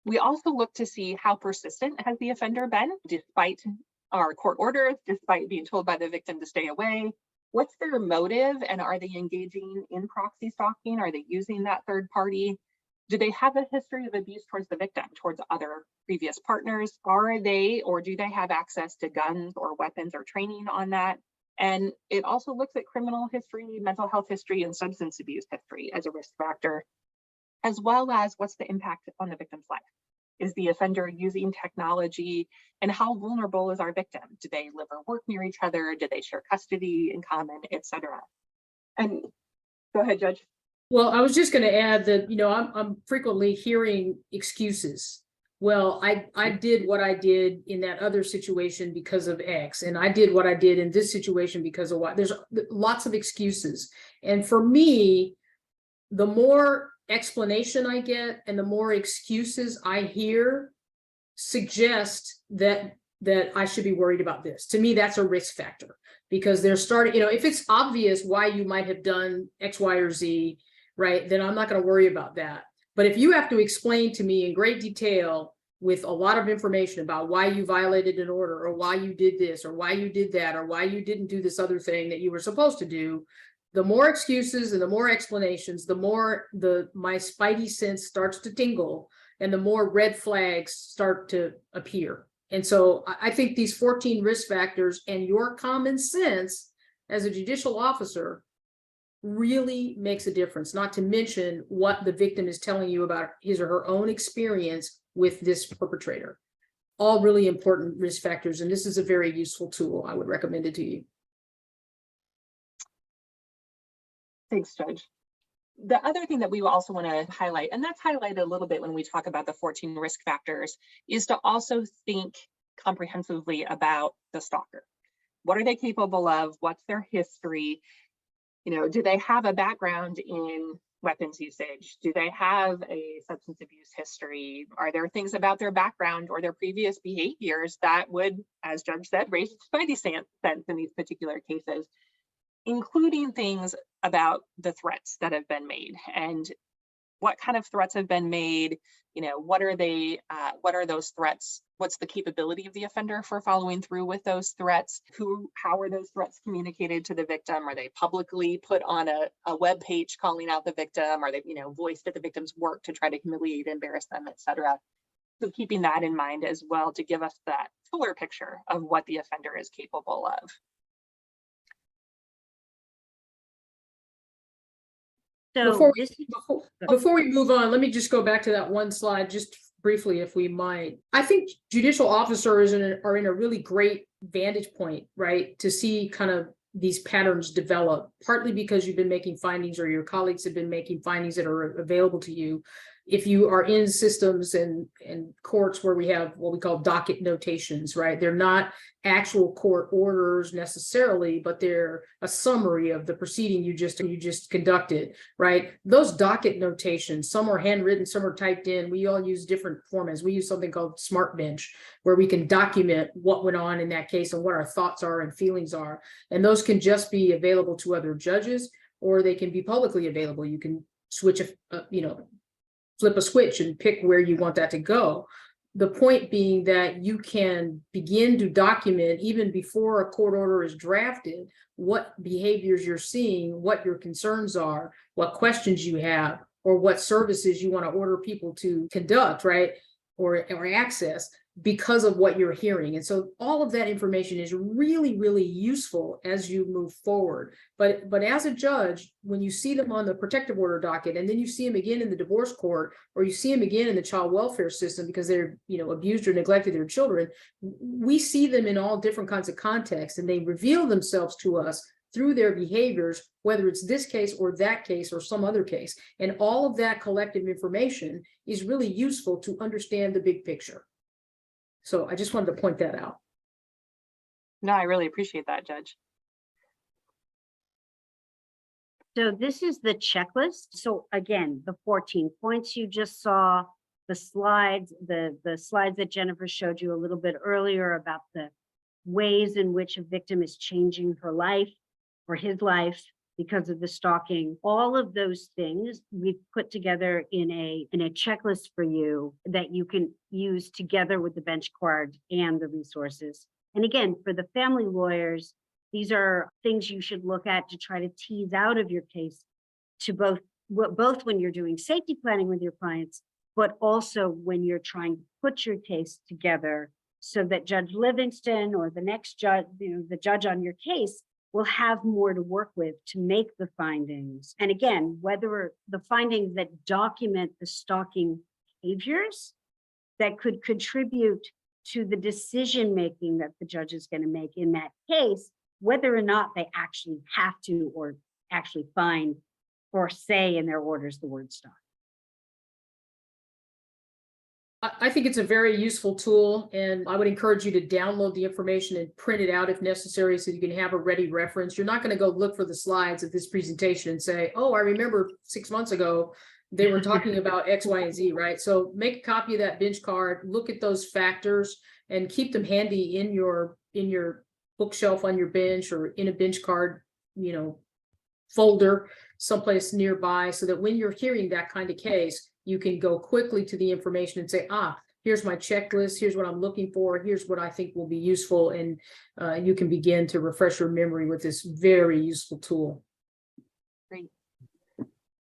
We also look to see how persistent has the offender been, despite our court orders, despite being told by the victim to stay away. What's their motive, and are they engaging in proxy stalking? Are they using that third party? Do they have a history of abuse towards the victim, towards other previous partners? Are they, or do they have access to guns or weapons or training on that? And it also looks at criminal history, mental health history, and substance abuse history as a risk factor, as well as what's the impact on the victim's life. Is the offender using technology, and how vulnerable is our victim? Do they live or work near each other? Do they share custody in common, etc.? And go ahead, Judge. Well, I was just going to add that, I'm frequently hearing excuses. Well, I did what I did in that other situation because of X, and I did what I did in this situation because of Y. There's lots of excuses. And for me, the more explanation I get and the more excuses I hear suggest that that I should be worried about this. To me, that's a risk factor because they're starting, if it's obvious why you might have done X, Y, or Z, right, then I'm not going to worry about that. But if you have to explain to me in great detail with a lot of information about why you violated an order or why you did this or why you did that or why you didn't do this other thing that you were supposed to do, the more excuses and the more explanations, the more my spidey sense starts to tingle and the more red flags start to appear. And so I think these 14 risk factors and your common sense as a judicial officer really makes a difference, not to mention what the victim is telling you about his or her own experience with this perpetrator. All really important risk factors. And this is a very useful tool. I would recommend it to you. Thanks, Judge. The other thing that we also want to highlight, and that's highlighted a little bit when we talk about the 14 risk factors, is to also think comprehensively about the stalker. What are they capable of? What's their history? Do they have a background in weapons usage? Do they have a substance abuse history? Are there things about their background or their previous behaviors that would, as Judge said, raise spidey sense in these particular cases? Including things about the threats that have been made and what kind of threats have been made. What are they? What are those threats? What's the capability of the offender for following through with those threats? How are those threats communicated to the victim? Are they publicly put on a web page calling out the victim? Are they, voiced at the victim's work to try to humiliate, embarrass them, etc.? So keeping that in mind as well to give us that fuller picture of what the offender is capable of. So Before we move on, let me just go back to that one slide just briefly, if we might. I think judicial officers are in a really great vantage point, right, to see kind of these patterns develop, partly because you've been making findings or your colleagues have been making findings that are available to you. If you are in systems and courts where we have what we call docket notations, right? They're not actual court orders necessarily, but they're a summary of the proceeding you just conducted, right? Those docket notations, some are handwritten, some are typed in. We all use different formats. We use something called Smart Bench, where we can document what went on in that case and what our thoughts are and feelings are. And those can just be available to other judges, or they can be publicly available. You can switch, flip a switch and pick where you want that to go. The point being that you can begin to document even before a court order is drafted, what behaviors you're seeing, what your concerns are, what questions you have, or what services you want to order people to conduct, right? Or access because of what you're hearing. And so all of that information is really, really useful as you move forward. But as a judge, when you see them on the protective order docket, and then you see them again in the divorce court, or you see them again in the child welfare system because they're, abused or neglected their children, we see them in all different kinds of contexts, and they reveal themselves to us through their behaviors, whether it's this case or that case or some other case. And all of that collective information is really useful to understand the big picture. So I just wanted to point that out. No, I really appreciate that, Judge. So this is the checklist. So again, the 14 points you just saw, the slides, the slides that Jennifer showed you a little bit earlier about the ways in which a victim is changing her life or his life because of the stalking. All of those things we've put together in a checklist for you that you can use together with the bench card and the resources. And again, for the family lawyers, these are things you should look at to try to tease out of your case, to both when you're doing safety planning with your clients, but also when you're trying to put your case together so that Judge Livingston or the next judge, the judge on your case, will have more to work with to make the findings. And again, whether the findings that document the stalking behaviors that could contribute to the decision-making that the judge is going to make in that case, whether or not they actually have to or actually find or say in their orders the word stalk. I think it's a very useful tool, and I would encourage you to download the information and print it out if necessary so you can have a ready reference. You're not going to go look for the slides of this presentation and say, oh, I remember 6 months ago they were talking about X, Y, and Z, right? So make a copy of that bench card, look at those factors, and keep them handy in your bookshelf on your bench or in a bench card, folder someplace nearby, so that when you're hearing that kind of case, you can go quickly to the information and say, here's my checklist, here's what I'm looking for, here's what I think will be useful, and you can begin to refresh your memory with this very useful tool. Great.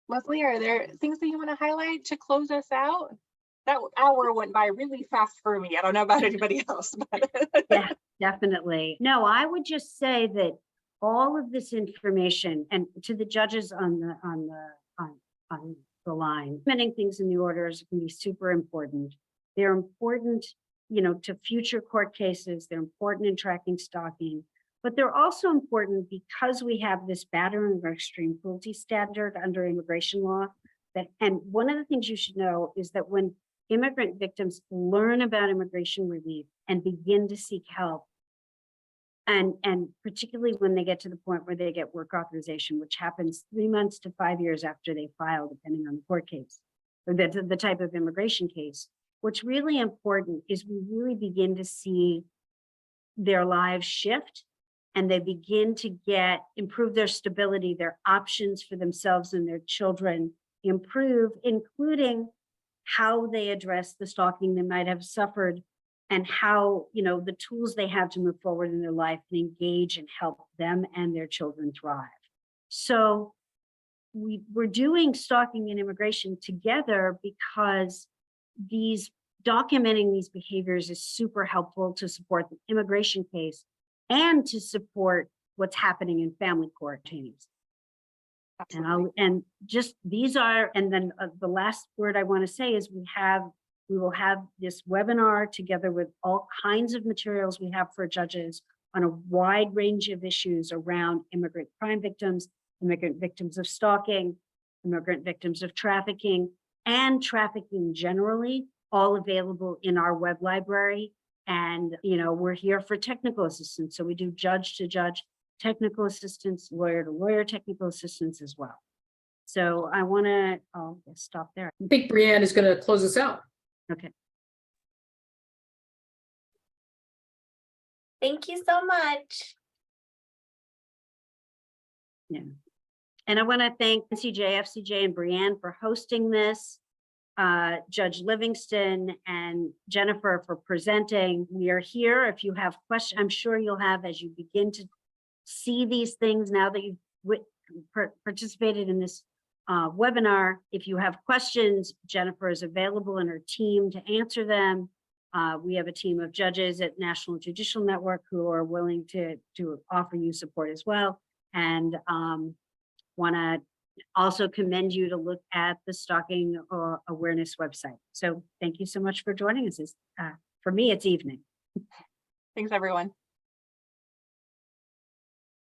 Leslie, are there things that you want to highlight to close us out? That hour went by really fast for me. I don't know about anybody else, but Yeah, definitely. No, I would just say that all of this information, and to the judges on the line, many things in the orders can be super important. They're important, to future court cases. They're important in tracking stalking, but they're also important because we have this battering or extreme cruelty standard under immigration law. And one of the things you should know is that when immigrant victims learn about immigration relief and begin to seek help, and particularly when they get to the point where they get work authorization, which happens 3 months to 5 years after they file, depending on the court case or the type of immigration case, what's really important is we really begin to see their lives shift, and they begin to improve their stability, their options for themselves and their children improve, including how they address the stalking they might have suffered, and how, the tools they have to move forward in their life and engage and help them and their children thrive. So we're doing stalking and immigration together because documenting these behaviors is super helpful to support the immigration case and to support what's happening in family court proceedings. And then the last word I want to say is we will have this webinar together with all kinds of materials we have for judges on a wide range of issues around immigrant crime victims, immigrant victims of stalking, immigrant victims of trafficking, and trafficking generally, all available in our web library. And, we're here for technical assistance. So we do judge to judge technical assistance, lawyer to lawyer technical assistance as well. So I'll stop there. I think Brianne is going to close us out. Okay. Thank you so much. Yeah. And I want to thank NCJ, FCJ, and Brianne for hosting this, Judge Livingston and Jennifer for presenting. We are here. If you have questions, I'm sure you'll have as you begin to see these things now that you've participated in this webinar. If you have questions, Jennifer is available and her team to answer them. We have a team of judges at National Judicial Network who are willing to offer you support as well. And want to also commend you to look at the stalking awareness website. So thank you so much for joining us. For me, it's evening. thanks, everyone.